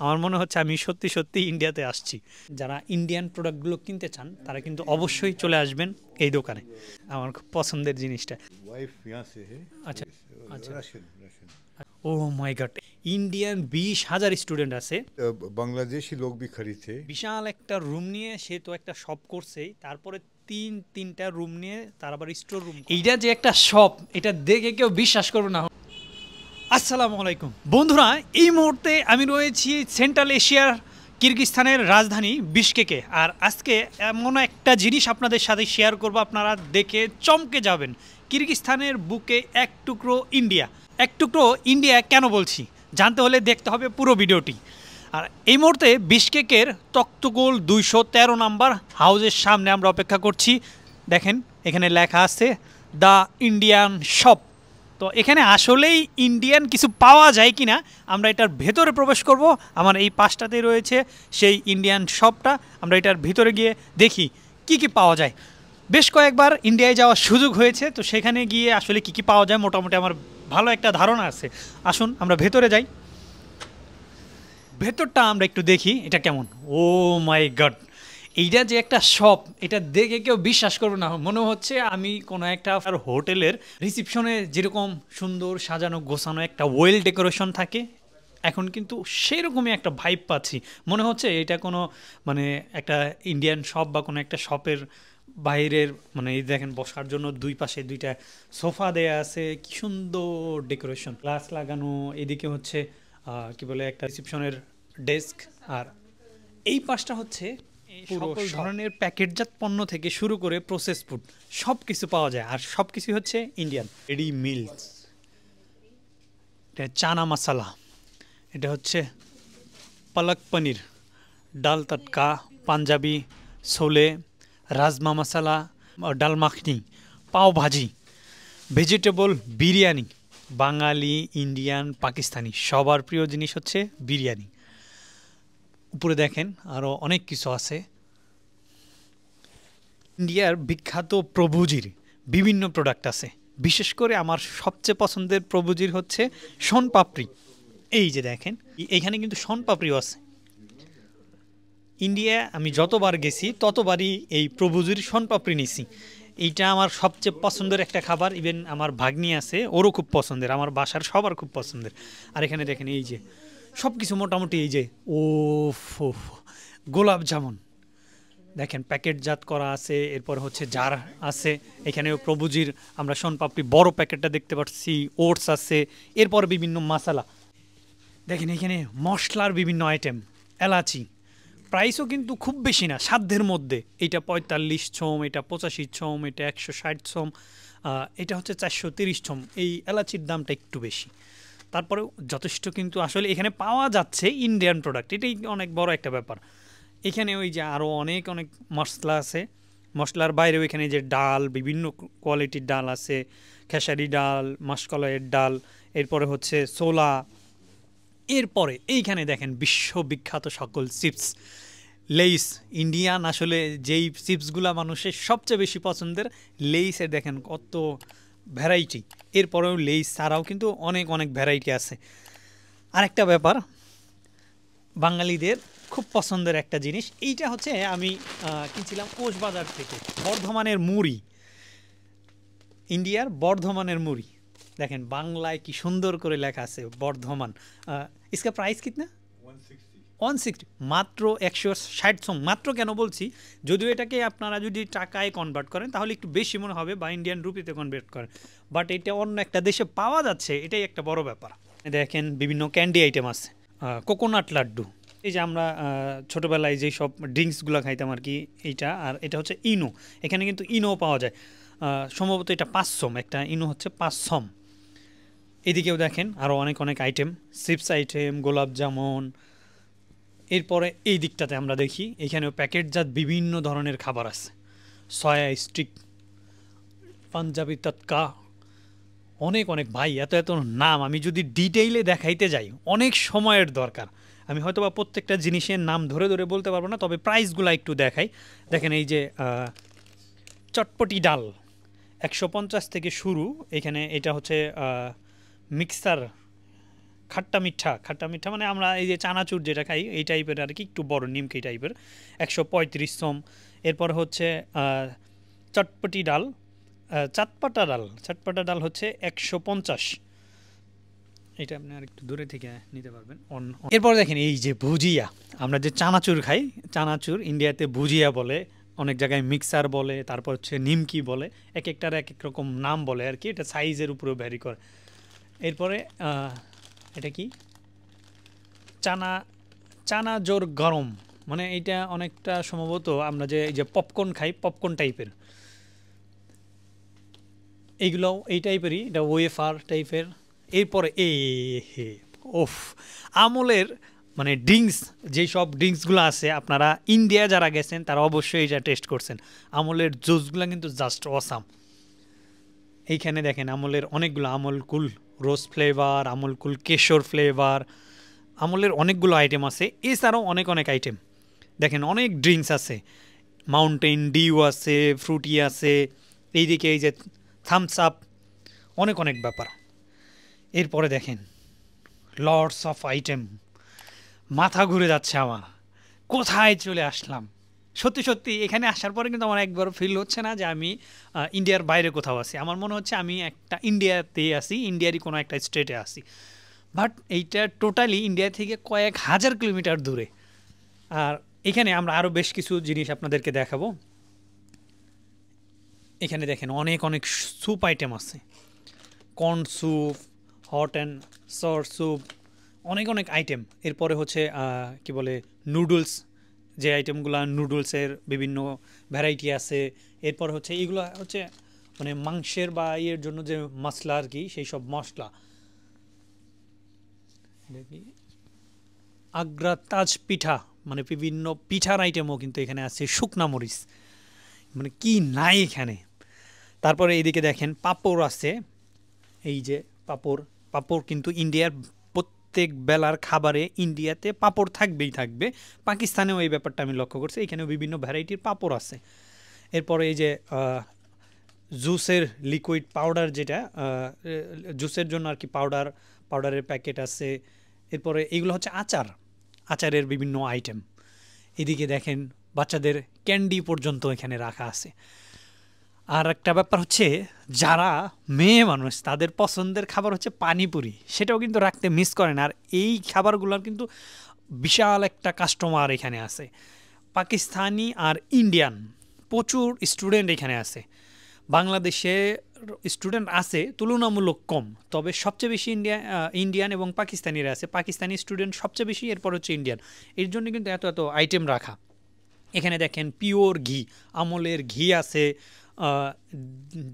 আমার মনে হচ্ছে আমি সত্যি সত্যি ইন্ডিয়াতে আসছি। যারা ইন্ডিয়ান প্রোডাক্টগুলো কিনতে চান তারা কিন্তু অবশ্যই চলে আসবেন এই দোকানে। আমার খুব পছন্দের জিনিসটা। वाइफ यहाँ से है আচ্ছা আচ্ছা। Russian Russian O my god, Indian 20,000 student আছে। बांग्लादेशी लोग भी खरीदते। বিশাল একটা রুম নিয়ে সে তো একটা শপ করছেই, তারপরে তিনটা রুম নিয়ে তার আবার স্টোর রুম। এইটা যে একটা শপ, এটা দেখে কেউ বিশ্বাস করবে না। আসসালামু আলাইকুম বন্ধুরা, এই মুহূর্তে আমি রয়েছি সেন্ট্রাল এশিয়ার কিরগিজস্তানের রাজধানী বিশকেকে। আর আজকে এমন একটা জিনিস আপনাদের সাথে শেয়ার করব, আপনারা দেখে চমকে যাবেন। কিরগিজস্তানের বুকে এক টুকরো ইন্ডিয়া। এক টুকরো ইন্ডিয়া কেন বলছি, জানতে হলে দেখতে হবে পুরো ভিডিওটি। আর এই মুহূর্তে বিশকেকের তক্তগোল 213 নাম্বার হাউসের সামনে আমরা অপেক্ষা করছি। দেখেন এখানে লেখা আছে দ্য ইন্ডিয়ান শপ। তো এখানে আসলেই ইন্ডিয়ান কিছু পাওয়া যায় কি না, আমরা এটার ভেতরে প্রবেশ করব। আমার এই পাশটাতেই রয়েছে সেই ইন্ডিয়ান শপটা। আমরা এটার ভিতরে গিয়ে দেখি কি কি পাওয়া যায়। বেশ কয়েকবার ইন্ডিয়ায় যাওয়ার সুযোগ হয়েছে, তো সেখানে গিয়ে আসলে কি কি পাওয়া যায় মোটামুটি আমার ভালো একটা ধারণা আছে। আসুন আমরা ভেতরে যাই, ভেতরটা আমরা একটু দেখি এটা কেমন। ও মাই গড, এইটা যে একটা শপ, এটা দেখে কেউ বিশ্বাস করবে না। মনে হচ্ছে আমি কোনো একটা হোটেলের রিসিপশনে যেরকম সুন্দর সাজানো গোছানো একটা ওয়েল ডেকোরেশন থাকে, এখন কিন্তু সেরকমই একটা ভাইব পাচ্ছি। মনে হচ্ছে এটা কোনো মানে একটা ইন্ডিয়ান শপ বা কোনো একটা শপের বাইরের। মানে এই দেখেন বসার জন্য দুই পাশে দুইটা সোফা দেয়া আছে, কি সুন্দর ডেকোরেশন, গ্লাস লাগানো। এদিকে হচ্ছে কি বলে একটা রিসিপশনের ডেস্ক। আর এই পাশটা হচ্ছে সকল ধরনের প্যাকেটজাত পণ্য থেকে শুরু করে প্রসেস ফুড সব কিছু পাওয়া যায়। আর সব কিছু হচ্ছে ইন্ডিয়ান। রেডি মিলস, এটা চানা মশলা, এটা হচ্ছে পালক পনির, ডাল তটকা, পাঞ্জাবি ছোলে, রাজমা মশলা, ডাল মাখনি, পাও ভাজি, ভেজিটেবল বিরিয়ানি। বাঙালি, ইন্ডিয়ান, পাকিস্তানি সবার প্রিয় জিনিস হচ্ছে বিরিয়ানি। উপরে দেখেন আরও অনেক কিছু আছে। ইন্ডিয়ার বিখ্যাত প্রভুজির বিভিন্ন প্রোডাক্ট আছে। বিশেষ করে আমার সবচেয়ে পছন্দের প্রভুজির হচ্ছে শনপাপড়ি। এই যে দেখেন এইখানে কিন্তু শনপাপড়িও আছে। ইন্ডিয়া আমি যতবার গেছি ততবারই এই প্রভুজির শনপাপড়ি নিছি। এইটা আমার সবচেয়ে পছন্দের একটা খাবার। ইভেন আমার ভাগ্নি আছে, ওরও খুব পছন্দের, আমার বাসার সবার খুব পছন্দের। আর এখানে দেখেন এই যে সব কিছু মোটামুটি এই যে ও গোলাপ জামুন দেখেন প্যাকেটজাত করা আছে। এরপর হচ্ছে জার আছে, এখানেও প্রভুজির আমরা শনপাপড়ি বড় প্যাকেটটা দেখতে পাচ্ছি, ওটস আছে। এরপর বিভিন্ন মশলা দেখেন, এখানে মশলার বিভিন্ন আইটেম, এলাচি। প্রাইসও কিন্তু খুব বেশি না, সাধ্যের মধ্যে। এটা 45 ছোম, এটা 85 ছোম, এটা 160 ছোম, এটা হচ্ছে 430 ছোম। এই এলাচির দামটা একটু বেশি, তারপরেও যথেষ্ট কিন্তু আসলে এখানে পাওয়া যাচ্ছে ইন্ডিয়ান প্রোডাক্ট, এটাই অনেক বড় একটা ব্যাপার। এখানে ওই যে আরও অনেক অনেক মশলা আছে। মশলার বাইরেও এখানে যে ডাল, বিভিন্ন কোয়ালিটির ডাল আছে, খেসারি ডাল, মাসকলাইয়ের ডাল, এরপরে হচ্ছে ছোলা। এরপরে এইখানে দেখেন বিশ্ববিখ্যাত সকল চিপস, লেইস। ইন্ডিয়ান আসলে যেই চিপসগুলা মানুষের সবচেয়ে বেশি পছন্দের, লেইসের দেখেন কত ভ্যারাইটি। এরপরেও লেইস ছাড়াও কিন্তু অনেক অনেক ভ্যারাইটি আছে। আরেকটা ব্যাপার, বাঙালিদের খুব পছন্দের একটা জিনিস, এইটা হচ্ছে আমি কিনছিলাম কোষবাজার থেকে, বর্ধমানের মুড়ি। ইন্ডিয়ার বর্ধমানের মুড়ি দেখেন বাংলায় কি সুন্দর করে লেখা আছে বর্ধমান। ইসকা প্রাইস কিতনা? 160, মাত্র 160 সোম। মাত্র কেন বলছি, যদিও এটাকে আপনারা যদি টাকায় কনভার্ট করেন তাহলে একটু বেশি মনে হবে, বা ইন্ডিয়ান রুপিতে কনভার্ট করেন, বাট এটা অন্য একটা দেশে পাওয়া যাচ্ছে, এটাই একটা বড় ব্যাপার। দেখেন বিভিন্ন ক্যান্ডি আইটেম আছে, কোকোনাট লাড্ডু। এই যে আমরা ছোটোবেলায় যেই সব ড্রিঙ্কসগুলো খাইতাম আর কি, এইটা। আর এটা হচ্ছে ইনো, এখানে কিন্তু ইনো পাওয়া যায়। সম্ভবত এটা 5 সোম, একটা ইনো হচ্ছে 5 সোম। এদিকেও দেখেন আরও অনেক অনেক আইটেম, চিপস আইটেম, গোলাপ জামুন। এরপরে এই দিকটাতে আমরা দেখি এখানেও প্যাকেটজাত বিভিন্ন ধরনের খাবার আছে, সয়া স্টিক, পাঞ্জাবি তৎকা, অনেক অনেক। ভাই এত এত নাম, আমি যদি ডিটেইলে দেখাইতে যাই অনেক সময়ের দরকার। আমি হয়তো বা প্রত্যেকটা জিনিসের নাম ধরে ধরে বলতে পারবো না, তবে প্রাইসগুলো একটু দেখাই। দেখেন এই যে চটপটি ডাল 150 থেকে শুরু। এখানে এটা হচ্ছে মিক্সার খাট্টা মিঠা মানে আমরা এই যে চানাচুর যেটা খাই এই টাইপের আর কি, একটু বড় নিমকি টাইপের, 135 সম। এরপর হচ্ছে চটপটি ডাল, চাটপাটা ডাল হচ্ছে 150। এটা আপনি আর একটু দূরে থেকে নিতে পারবেন। এরপর দেখেন এই যে ভুজিয়া, আমরা যে চানাচুর খাই, চানাচুর ইন্ডিয়াতে ভুজিয়া বলে, অনেক জায়গায় মিক্সার বলে, তারপর হচ্ছে নিমকি বলে, এক একটার এক এক রকম নাম বলে আর কি, এটা সাইজের উপরেও ভ্যারি করে। এরপরে এটা কি চানাজোর গরম, মানে এটা অনেকটা সম্ভবত আমরা যে এই যে পপকর্ন খাই, পপকর্ন টাইপের, এইগুলো এই টাইপেরই, এটা ওয়েফার টাইপের। এরপরে ওফ, আমলের মানে ড্রিঙ্কস, যেই সব ড্রিঙ্কসগুলো আছে আপনারা ইন্ডিয়া যারা গেছেন তারা অবশ্যই এটা টেস্ট করছেন। আমলের জুসগুলো কিন্তু জাস্ট অসাম। এইখানে দেখেন আমলের অনেকগুলো, আমল কুল রোজ ফ্লেভার, আমল কুল কেশর ফ্লেভার, আমলের অনেকগুলো আইটেম আছে। এছাড়াও অনেক আইটেম দেখেন, অনেক ড্রিঙ্কস আছে, মাউন্টেন ডিউ আছে, ফ্রুটি আছে, এইদিকে এই যে থামস আপ, অনেক ব্যাপার। এরপরে দেখেন লর্ডস অফ আইটেম, মাথা ঘুরে যাচ্ছে আমার, কোথায় চলে আসলাম। সত্যি এখানে আসার পরে কিন্তু আমার একবার ফিল হচ্ছে না যে আমি ইন্ডিয়ার বাইরে কোথাও আছি, আমার মনে হচ্ছে আমি একটা ইন্ডিয়াতে আছি, ইন্ডিয়ারই কোনো একটা স্টেটে আছি। বাট এইটা টোটালি ইন্ডিয়া থেকে কয়েক হাজার কিলোমিটার দূরে। আর এখানে আমরা আরও বেশ কিছু জিনিস আপনাদেরকে দেখাবো। এখানে দেখেন অনেক স্যুপ আইটেম আছে, কর্ন স্যুপ, হট অ্যান্ড সর স্যুপ, অনেক আইটেম। এরপরে হচ্ছে কি বলে নুডলস, যে আইটেমগুলো নুডলসের বিভিন্ন ভ্যারাইটি আছে। এরপর হচ্ছে এইগুলো হচ্ছে মানে মাংসের বা ইয়ের জন্য যে মশলা আর কি, সেই সব মশলা। আগ্রা তাজ পিঠা, মানে বিভিন্ন পিঠার আইটেমও কিন্তু এখানে আছে, শুকনা মরিচ, মানে কি নাই এখানে। তারপরে এইদিকে দেখেন পাঁপড় আছে, এই যে পাঁপড় কিন্তু ইন্ডিয়ার প্রত্যেক বেলার খাবারে ইন্ডিয়াতে পাঁপড় থাকবে। পাকিস্তানেও এই ব্যাপারটা আমি লক্ষ্য করছি, এখানেও বিভিন্ন ভ্যারাইটির পাঁপড় আছে। এরপরে এই যে জুসের লিকুইড পাউডার, যেটা জুসের জন্য আর কি পাউডারের প্যাকেট আছে। এরপরে এইগুলো হচ্ছে আচারের বিভিন্ন আইটেম। এদিকে দেখেন বাচ্চাদের ক্যান্ডি পর্যন্ত এখানে রাখা আছে। আর একটা ব্যাপার হচ্ছে, যারা মেয়ে মানুষ তাদের পছন্দের খাবার হচ্ছে পানিপুরি, সেটাও কিন্তু রাখতে মিস করেন। আর এই খাবারগুলোর কিন্তু বিশাল একটা কাস্টমার এখানে আছে, পাকিস্তানি আর ইন্ডিয়ান প্রচুর স্টুডেন্ট এখানে আছে। বাংলাদেশে স্টুডেন্ট আছে তুলনামূলক কম, তবে সবচেয়ে বেশি ইন্ডিয়ান এবং পাকিস্তানিরা আছে, পাকিস্তানি স্টুডেন্ট সবচেয়ে বেশি, এরপর হচ্ছে ইন্ডিয়ান। এর জন্য কিন্তু এত আইটেম রাখা। এখানে দেখেন পিওর ঘি, আমলের ঘি আছে,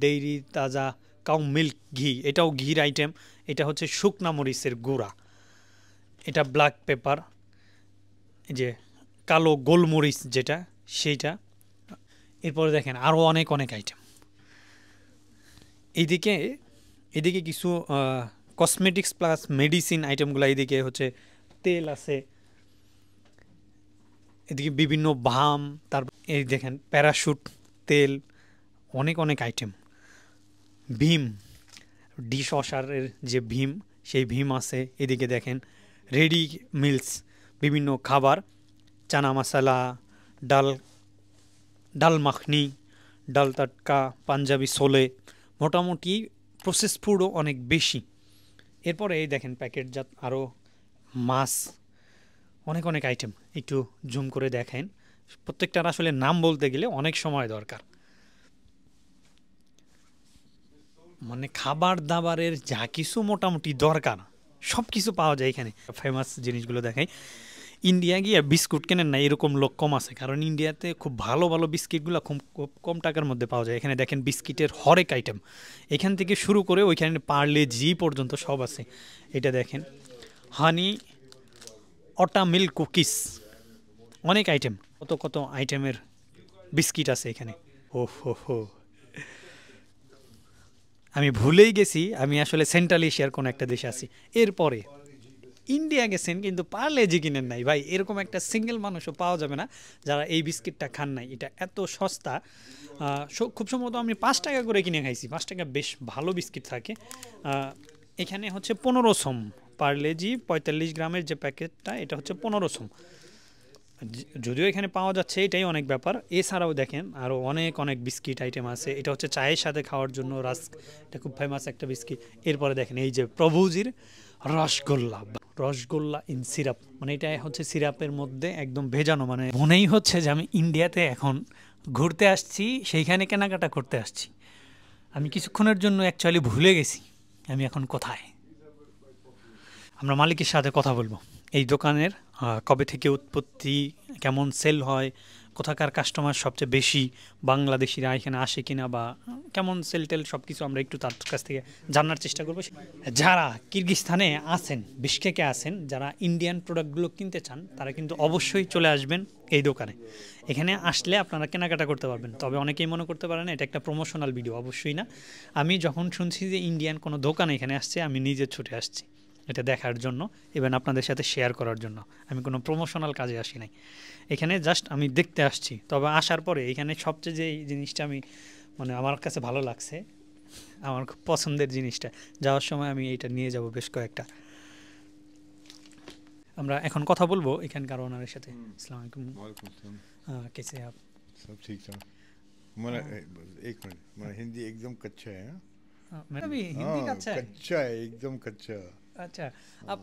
ডেইরি তাজা কাউ মিল্ক ঘি, এটাও ঘির আইটেম। এটা হচ্ছে শুকনা মরিচের গুঁড়া, এটা ব্ল্যাক পেপার, যে কালো গোলমরিচ যেটা, সেইটা। এরপরে দেখেন আরও অনেক আইটেম। এইদিকে কিছু কসমেটিক্স প্লাস মেডিসিন আইটেমগুলো, এইদিকে হচ্ছে তেল আছে, এদিকে বিভিন্ন বাম, তারপর এই দেখেন প্যারাশুট তেল, অনেক আইটেম। ভীম, ডিশ ওয়াশারের যে ভীম, সেই ভীম আছে। এদিকে দেখেন রেডি মিলস, বিভিন্ন খাবার, চানা মশলা, ডাল মাখনি, ডাল তটকা, পাঞ্জাবি ছোলে, মোটামুটি প্রসেস ফুডও অনেক বেশি। এরপরে এই দেখেন প্যাকেটজাত আরও মাছ, অনেক আইটেম। একটু জুম করে দেখেন, প্রত্যেকটার আসলে নাম বলতে গেলে অনেক সময় দরকার। মানে খাবার দাবারের যা কিছু মোটামুটি দরকার সব কিছু পাওয়া যায় এখানে। ফেমাস জিনিসগুলো দেখাই। ইন্ডিয়া গিয়ে বিস্কুট কেনেন না এরকম লোক কম আছে, কারণ ইন্ডিয়াতে খুব ভালো বিস্কিটগুলো খুব কম টাকার মধ্যে পাওয়া যায়। এখানে দেখেন বিস্কিটের হরেক আইটেম, এখান থেকে শুরু করে ওইখানে পার্লে জি পর্যন্ত সব আছে। এটা দেখেন হানি অটা মিল্ক কুকিস, অনেক আইটেম, কত আইটেমের বিস্কিট আছে এখানে। হো, আমি ভুলেই গেছি আমি আসলে সেন্ট্রাল এশিয়ার কোনো একটা দেশে আছি। এরপরে ইন্ডিয়া গেছেন কিন্তু পার্লে জি কিনেন নাই ভাই, এরকম একটা সিঙ্গেল মানুষও পাওয়া যাবে না যারা এই বিস্কিটটা খান নাই। এটা এত সস্তা, খুব সম্ভবত আমি 5 টাকা করে কিনে খাইছি। 5 টাকা বেশ ভালো বিস্কিট থাকে। এখানে হচ্ছে পার্লেজি 45 গ্রামের যে প্যাকেটটা এটা হচ্ছে 1500। যদিও এখানে পাওয়া যাচ্ছে এটাই অনেক ব্যাপার। এছাড়াও দেখেন আরও অনেক অনেক বিস্কিট আইটেম আছে। এটা হচ্ছে চায়ের সাথে খাওয়ার জন্য রাস্ক, এটা খুব ফেমাস একটা বিস্কিট। এরপরে দেখেন এই যে প্রভুজির রসগোল্লা, রসগোল্লা ইন সিরাপ, মানে এটা হচ্ছে সিরাপের মধ্যে একদম ভেজানো। মানে মনেই হচ্ছে যে আমি ইন্ডিয়াতে এখন ঘুরতে আসছি, সেইখানে কেনাকাটা করতে আসছি। আমি কিছুক্ষণের জন্য অ্যাকচুয়ালি ভুলে গেছি আমি এখন কোথায়। আমরা মালিকের সাথে কথা বলবো এই দোকানের, কবে থেকে উৎপত্তি, কেমন সেল হয়, কোথাকার কাস্টমার সবচেয়ে বেশি, বাংলাদেশিরা এখানে আসে কিনা, বা কেমন সেল টেল সব কিছু আমরা একটু তার কাছ থেকে জানার চেষ্টা করবো। যারা কিরগিজস্তানে আছেন, বিশকেকে আছেন, যারা ইন্ডিয়ান প্রোডাক্টগুলো কিনতে চান তারা কিন্তু অবশ্যই চলে আসবেন এই দোকানে। এখানে আসলে আপনারা কেনাকাটা করতে পারবেন। তবে অনেকেই মনে করতে পারেন এটা একটা প্রমোশনাল ভিডিও, অবশ্যই না। আমি যখন শুনছি যে ইন্ডিয়ান কোনো দোকান এখানে আসছে, আমি নিজে ছুটে আসছি এটা দেখার জন্য, ইভেন আপনাদের সাথে শেয়ার করার জন্য। আমি কোনো প্রমোশনাল কাজে আসি নাই, এখানে জাস্ট আমি দেখতে আসছি। তবে আসার পরে এখানে সবচেয়ে যে জিনিসটা আমি মানে আমার কাছে ভালো লাগছে, আমার খুব পছন্দের জিনিসটা, যাওয়ার সময় আমি এইটা নিয়ে যাব বেশ কয়েকটা। আমরা এখন কথা বলবো এখানকার ওনারের সাথে। আসসালামু আলাইকুম। वालेकुम सलाम। कैसे हैं आप? सब ठीक ठाक। मेरा एक मिनट, मेरा हिंदी एकदम कच्चा है। मेरा भी हिंदी का अच्छा है। कच्चा है, एकदम कच्चा। अच्छा, आप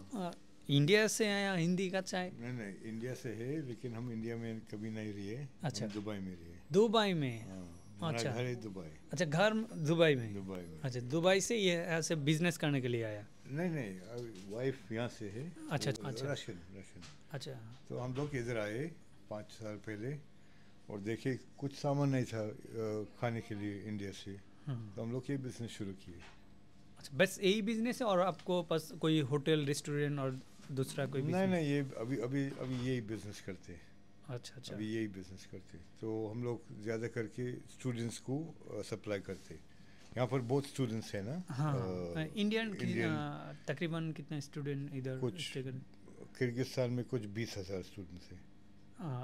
इंडिया से हैं या हिंदी का अच्छा है? नहीं नहीं, इंडिया से है, लेकिन हम इंडिया में कभी नहीं रहे। अच्छा। हम दुबई में रहे। दुबई में? हमारा अच्छा। घर है दुबई। अच्छा, घर दुबई में? दुबई में। अच्छा, दुबई से ये ऐसे बिजनेस करने के लिए आया? नहीं नहीं, वाइफ यहाँ से है। अच्छा, वो अच्छा। Russian Russian. अच्छा। तो हम लोग इधर आए 5 साल पहले, और देखे कुछ सामान नहीं था खाने के लिए इंडिया से, तो हम लोग ये बिजनेस शुरू किए। अच्छा, बस यही बिजनेस है और आपको पास कोई होटल रेस्टोरेंट और दूसरा कोई नहीं business? नहीं, ये अभी अभी अभी यही बिजनेस करते हैं। अच्छा अच्छा। अभी यही बिजनेस करते हैं। तो हम लोग ज़्यादा करके स्टूडेंट्स को सप्लाई करते हैं। यहाँ पर बहुत स्टूडेंट्स हैं ना। हाँ, इंडियन इंडियन तकरीबन कितने स्टूडेंट इधर कुछ stay कर? किर्गिस्तान में कुछ 20,000 स्टूडेंट्स हैं।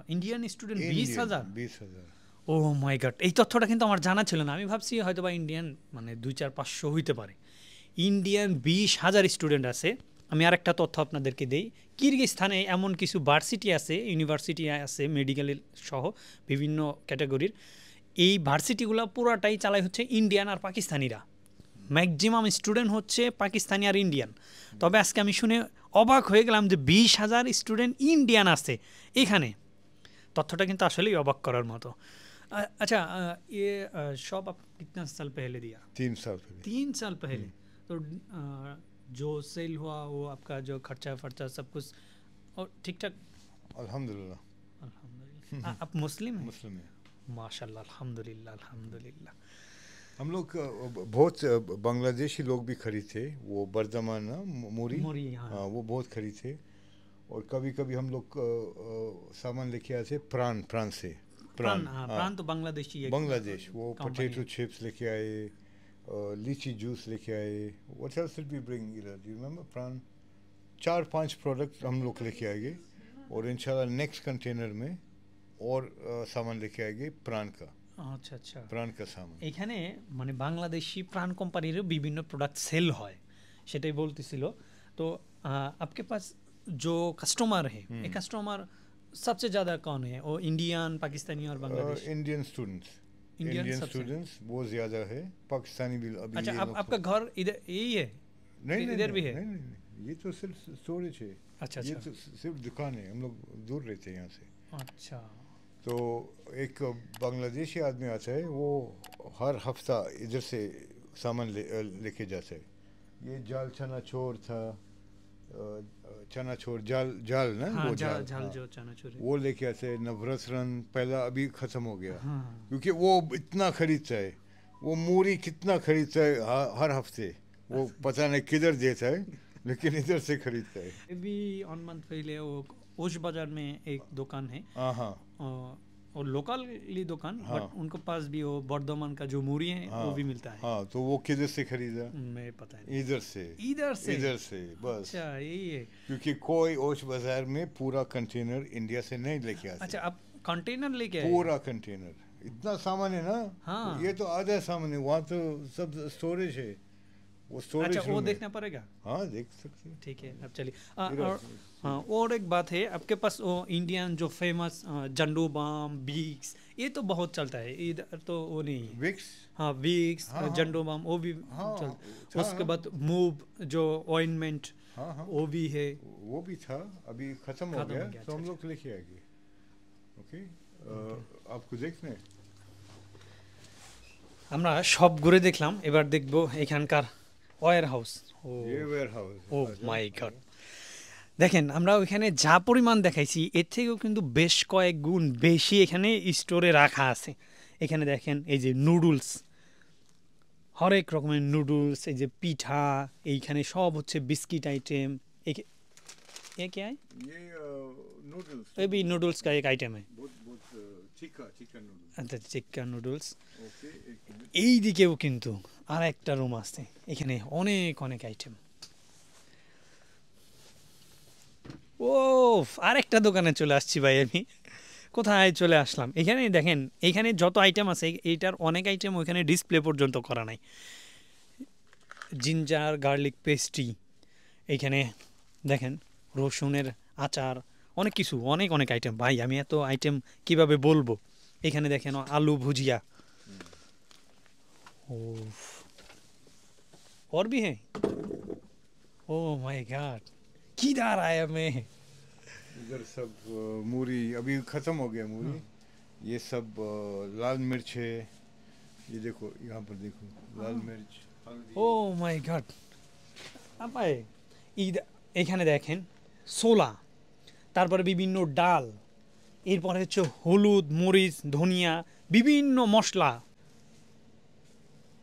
Indian student 20,000? 20,000। O my god, এই তথ্যটা কিন্তু আমার জানা ছিল না। আমি ভাবছি হয়তো বা ইন্ডিয়ান মানে 2-4-500 হইতে পারে। ইন্ডিয়ান 20,000 স্টুডেন্ট আছে। আমি আরেকটা তথ্য আপনাদেরকে দেই, কিরগিজস্তানে এমন কিছু ভার্সিটি আছে, ইউনিভার্সিটি আছে, মেডিকেলের সহ বিভিন্ন ক্যাটাগরির। এই ভার্সিটিগুলো পুরাটাই চালায় হচ্ছে ইন্ডিয়ান আর পাকিস্তানিরা। ম্যাক্সিমাম স্টুডেন্ট হচ্ছে পাকিস্তানি আর ইন্ডিয়ান। তবে আজকে আমি শুনে অবাক হয়ে গেলাম যে 20,000 স্টুডেন্ট ইন্ডিয়ান আছে এখানে। তথ্যটা কিন্তু আসলেই অবাক করার মতো। अच्छा, ये शॉप आप कितना साल पहले दिया? 3 साल पहले। 3 साल पहले। तो जो सेल हुआ वो आपका जो खर्चा फर्चा सब कुछ और ठीक ठाक? अल्हम्दुलिल्लाह। अल्हम्दुलिल्लाह। आप मुस्लिम हैं? मुस्लिम है। माशाल्लाह, अल्हम्दुलिल्लाह अल्हम्दुलिल्लाह। हम लोग बहुत बांग्लादेशी लोग भी खरीदते, वो बर्दमान ना मूरी, मूरी, हाँ। वो बहुत खरीदते। और कभी कभी हम लोग सामान लेके आते प्राण से। प्राण, हाँ, प्राण तो बांग्लादेशी है। बांग्लादेश, वो कंपनी पोटैटो है। चिप्स लेके आए, लीची जूस लेके आए। What else did we bring here, do you remember? Pran 4-5 product हम लोग लेके आएंगे, और इंशाल्लाह नेक्स्ट कंटेनर में और सामान लेके आएंगे प्राण का। আচ্ছা আচ্ছা। प्राण का सामान এখানে মানে বাংলাদেশি প্রাণ কোম্পানিরও বিভিন্ন প্রোডাক্ট সেল হয়, সেটাই বলতেছিল। তো आपके पास जो कस्टमर है, ये कस्टमर सबसे ज़्यादा कौन है? वो इंडियन, पाकिस्तानी और Bangladesh? Indian students. Indian Indian सबसे? स्टूडेंट्स बहुत ज़्यादा है। पाकिस्तानी भी अभी अच्छा, ये लोग आपका घर इधर यही है? नहीं इधर भी है? नहीं, नहीं, नहीं, ये तो सिर्फ स्टोरेज है। अच्छा ये अच्छा तो सिर्फ दुकान है, हम लोग दूर रहते हैं यहाँ से। अच्छा। तो एक बांग्लादेशी आदमी आता है, वो हर हफ्ता इधर से सामान लेके जाता है। ये जाल चना चोर था, चना चोर जाल ना, हाँ, वो झाल हाँ, जो चनाचूर है। वो लेके आते हैं। नवरस रन पहला अभी ख़त्म हो गया, हाँ। क्योंकि वो इतना खरीदता है, वो मूरी कितना खरीदता है हर हफ्ते। वो पता नहीं किधर देता है, लेकिन इधर से खरीदता है। अभी 1 मंथ पहले वो ओश बाजार में एक दुकान है, हाँ हाँ और लोकली दुकान, हाँ। बट उनके पास भी वो बर्धमान का जो मूरी है हाँ, वो भी मिलता है। हाँ, तो वो किधर से खरीदा? मैं पता है इधर से। इधर से? इधर से बस। अच्छा, यही है। क्योंकि कोई ओश बाजार में पूरा कंटेनर इंडिया से नहीं लेके आता। अच्छा, आप कंटेनर लेके आए? पूरा कंटेनर, इतना सामान है ना। हाँ। ये तो आधा सामान है, वहाँ तो सब स्टोरेज है। वो स्टोरेज अच्छा, वो देखना पड़ेगा। हाँ देख सकते हैं। ठीक है, अब चलिए। इधर और हाँ, और एक बात है, आपके पास वो इंडियन जो फेमस जंडू बाम, बीक्स, ये तो बहुत चलता है इधर, तो वो नहीं है। विक्स। हाँ, बीक्स, हाँ हाँ जंडू बाम, वो भी हाँ चलता। था। उसके बाद मूव जो ऑइंटमेंट, हाँ हाँ वो भी है। वो भी था, अभी खत्म हो खत्म गया, हो गया, तो हम अच्छा, लोग लेके आएंगे। ओके, आपको देखना है? আমরা সব ঘুরে দেখলাম, এবার দেখবো এখানকার ওয়্যার হাউস। ও ये वेयर हाउस ও মাই গড, দেখেন আমরা ওইখানে যা পরিমাণ দেখাইছি এর থেকেও কিন্তু বেশ কয়েক গুণ বেশি এখানে স্টোরে রাখা আছে। এখানে দেখেন এই যে নুডলস, হরেক রকমের নুডলস, এই যে পিঠা, এইখানে সব হচ্ছে বিস্কিট आइटम। ये क्या है? ये नूडल्स, ये भी नूडल्स का एक आइटम है। बहुत बहुत चिकन नूडल्स। আচ্ছা, চিকেন নুডলস। ओके, एक मिनट। এই দিকেও কিন্তু আর একটা রুম আছে, এখানে অনেক অনেক আইটেম। ও, আরেকটা দোকানে চলে আসছি ভাই আমি। কোথায় চলে আসলাম? এখানে দেখেন, এখানে যত আইটেম আছে এইটার অনেক আইটেম ওইখানে ডিসপ্লে পর্যন্ত করা নাই। জিঞ্জার গার্লিক পেস্ট্রি, এইখানে দেখেন রসুনের আচার, অনেক কিছু, অনেক অনেক আইটেম। ভাই আমি এত আইটেম কিভাবে বলবো। এখানে দেখেন আলু ভুজিয়া। ও, और भी है? ओ माय गॉड, किधर आया मैं? इधर सब मूरी अभी खत्म हो गया मूरी। ये सब लाल मिर्च है, ये देखो यहाँ पर देखो, लाल मिर्च, हल्दी। ও মাই গড, আপায় এখানে দেখেন ছোলা, তারপরে বিভিন্ন ডাল, এরপরে হচ্ছে হলুদ, মরিচ, ধনিয়া, বিভিন্ন মশলা।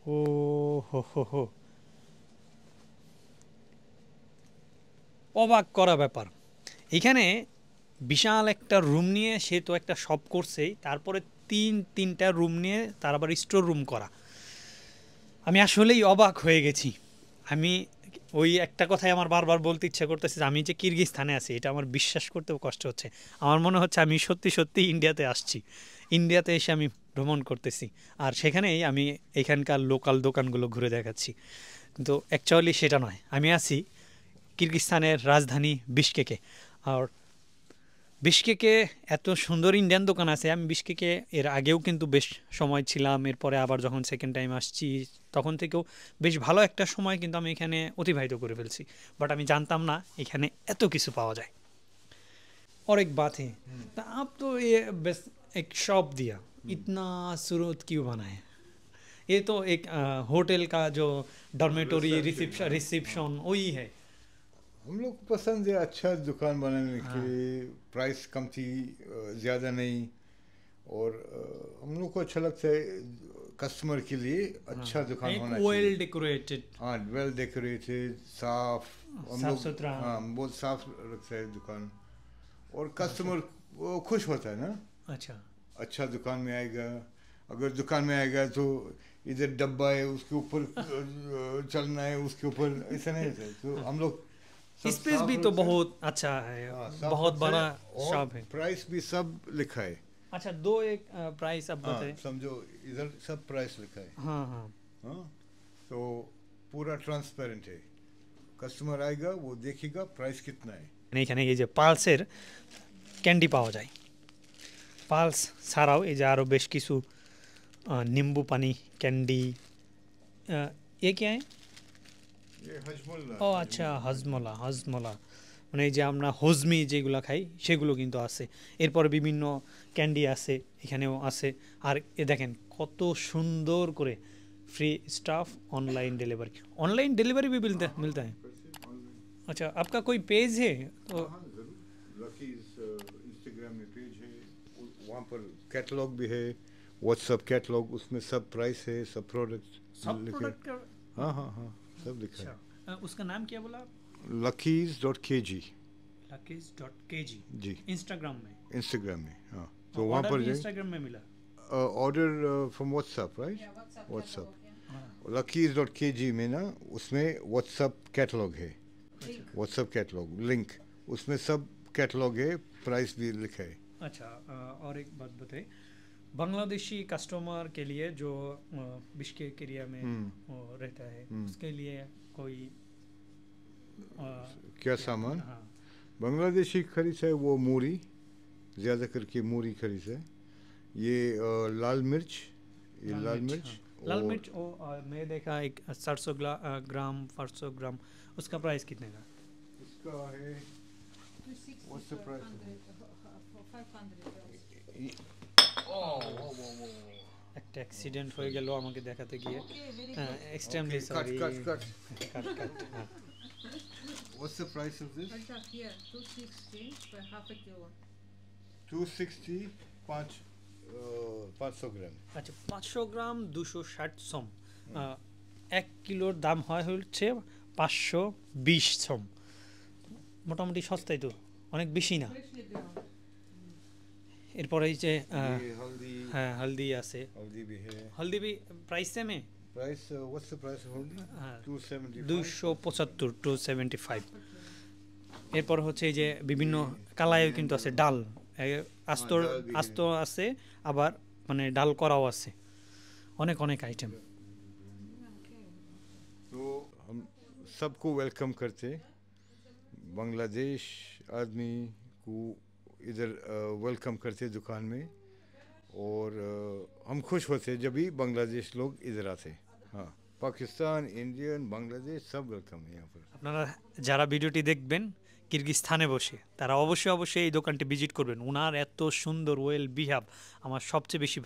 ও হো হো হো, অবাক করা ব্যাপার। এখানে বিশাল একটা রুম নিয়ে সে তো একটা শপ করছেই, তারপরে তিনটা রুম নিয়ে তার আবার স্টোর রুম করা। আমি আসলেই অবাক হয়ে গেছি। আমি ওই একটা কথাই আমার বারবার বলতে ইচ্ছা করতেছে যে আমি যে কিরগিজস্তানে আছি এটা আমার বিশ্বাস করতেও কষ্ট হচ্ছে। আমার মনে হচ্ছে আমি সত্যি সত্যি ইন্ডিয়াতে আসছি, ইন্ডিয়াতে এসে আমি ভ্রমণ করতেছি, আর সেখানেই আমি এখানকার লোকাল দোকানগুলো ঘুরে দেখাচ্ছি। কিন্তু অ্যাকচুয়ালি সেটা নয়, আমি আছি কিরগিজস্তানের রাজধানী বিশকেকে। আর বিশকেকে এত সুন্দর ইন্ডিয়ান দোকান আছে। আমি বিশকেকে এর আগেও কিন্তু বেশ সময় ছিলাম, এরপরে আবার যখন সেকেন্ড টাইম আসছি তখন থেকেও বেশ ভালো একটা সময় কিন্তু আমি এখানে অতিবাহিত করে ফেলছি। বাট আমি জানতাম না এখানে এত কিছু পাওয়া যায়। और एक बात है, तो आप तो ये बस एक शॉप दिया, इतना सूरत क्यों बनाए? ये तो एक होटल का जो डॉर्मेटोरी रिसेप्शन वही है। हम लोग को पसंद है अच्छा दुकान बनाने के लिए, प्राइस कम थी, ज़्यादा नहीं, और हम लोग को अच्छा लगता है कस्टमर के लिए अच्छा दुकान होना वेल चाहिए। डेकोरेटेड, हाँ, वेल डेकोरेटेड, साफ, हम साफ लोग सुथरा। हाँ बहुत साफ रखता है दुकान, और कस्टमर वो खुश होता है ना। अच्छा अच्छा दुकान में आएगा, अगर दुकान में आएगा तो इधर डब्बा है उसके ऊपर चलना है, उसके ऊपर ऐसा नहीं होता है। तो हम लोग स्पेस भी तो बहुत अच्छा है, बहुत बड़ा शॉप है। प्राइस भी सब लिखा है। अच्छा, दो एक प्राइस आप हाँ, बताएं। समझो इधर सब प्राइस लिखा है। हाँ हाँ, हाँ, तो पूरा ट्रांसपेरेंट है, कस्टमर आएगा वो देखेगा प्राइस कितना है। এখানে এই যে পালসের ক্যান্ডি পাওয়া যায়। পালস ছাড়াও এই যে আরও বেশ কিছু নিম্বু পানি ক্যান্ডি। এ কে আয়? ये हजमुल्ला। ও আচ্ছা, হজমলা, হজমলা মানে এই যে আমরা হজমি যেগুলো খাই সেগুলো কিন্তু আছে। এরপরে বিভিন্ন ক্যান্ডি আছে, এখানেও আছে। আর এ দেখেন কত সুন্দর করে फ्री स्टाफ ऑनलाइन डिलीवरी भी मिलता है। अच्छा, आपका कोई पेज है तो? हाँ जरूर, लकीज इंस्टाग्राम में पेज है, वहाँ पर कैटलॉग भी है, व्हाट्सएप कैटलॉग, उसमें सब प्राइस है, सब प्रोडक्ट सब लिखे। प्रोडक्ट का? हाँ हाँ हाँ, सब लिखा अच्छा, है। उसका नाम क्या बोला? luckies.kg। luckies.kg जी, इंस्टाग्राम में। इंस्टाग्राम में। हाँ, तो वहाँ ऑर्डर पर भी जाए। इंस्टाग्राम में मिला? Order from WhatsApp, right? WhatsApp luckies.kg में ना, उसमें व्हाट्सएप कैटलॉग है, व्हाट्सएप कैटलॉग लिंक, उसमें सब कैटलॉग है, प्राइस भी लिखा है। अच्छा, और एक बात बताए, बांग्लादेशी कस्टमर के लिए जो बिश्केक एरिया में वो रहता है उसके लिए कोई क्या सामान हाँ बांग्लादेशी खरीद है वो मूरी ज़्यादा करके मूरी खरीद है ये लाल मिर्च ये लाल मिर्च लाल मिर्च वो मैं देखा एक 700 ग्राम 400 ग्राम उसका प्राइस कितने का इसका है what's the price একটা অ্যাক্সিডেন্ট হয়ে গেল আমাকে দেখাতে গিয়ে extremely sorry cut cut cut what's the price of this Here, 260 for half a kilo. 260 500 গ্রাম আচ্ছা 500 গ্রাম 260 সম 1 কিলোর দাম হয় হচ্ছে 520 সম মোটামুটি সস্তাই তো অনেক বেশি না Freshly ground. এরপরে এই যে ये हल्दी হ্যাঁ হলদি আছে हल्दी भी है হলদি भी प्राइस सेम है price what's the price of हल्दी हाँ 275 275 এরপর হচ্ছে এই যে বিভিন্ন কালায়ও কিন্তু আছে ডাল আস্ত ডাল भी है। আস্ত আছে আবার মানে ডাল করাও আছে অনেক অনেক আইটেম तो हम सबको वेलकम करते बांग्लादेश आदमी को इधर वेलकम करते दुकान में और हम खुश होते जब भी बांग्लादेश लोग इधर आते हाँ पाकिस्तान इंडियन बांग्लादेश सब वेलकम है यहाँ पर আপনারা যারা ভিডিওটি দেখবেন কিরগিজস্তানে বসে তারা অবশ্যই এই দোকানটি ভিজিট করবেন ওনার এত সুন্দর ওয়েল বিহেভ আমার সবচেয়ে বেশি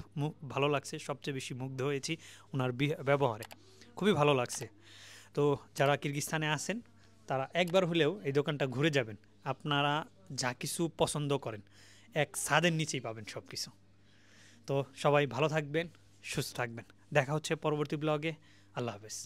ভালো লাগছে সবচেয়ে বেশি মুগ্ধ হয়েছি ওনার ব্যবহারে খুবই ভালো লাগছে তো যারা কিরগিজস্তানে আসেন তারা একবার হলেও এই দোকানটা ঘুরে যাবেন আপনারা যা কিছু পছন্দ করেন এক ছাদের নিচেই পাবেন সব কিছু তো সবাই ভালো থাকবেন সুস্থ থাকবেন দেখা হচ্ছে পরবর্তী ব্লগে আল্লাহ হাফেজ